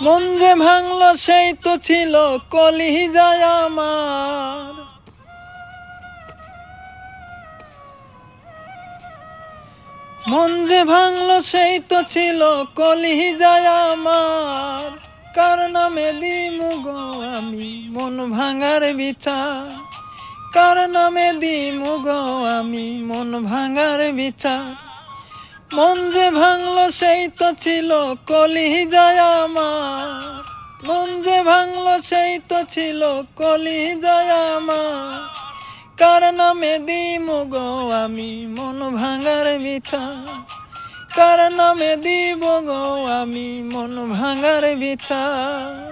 মন যে ভাঙলো সেই তো ছিল কলিজায় আমার। মন যে ভাঙলো সেই তো ছিল কলিজায় আমার। কার নামে দিমু গো আমি মন ভাঙার বিচার? কার নামে দিমু গো আমি মন ভাঙার বিচার? মন যে ভাঙলো সেই তো ছিল কলিজায় আমার। মন যে ভাঙলো সেই তো ছিল কলিজায় আমার। কার নামে দিমু গো আমি মন ভাঙার বিচার? কার নামে দিব গো আমি মন ভাঙার বিচার?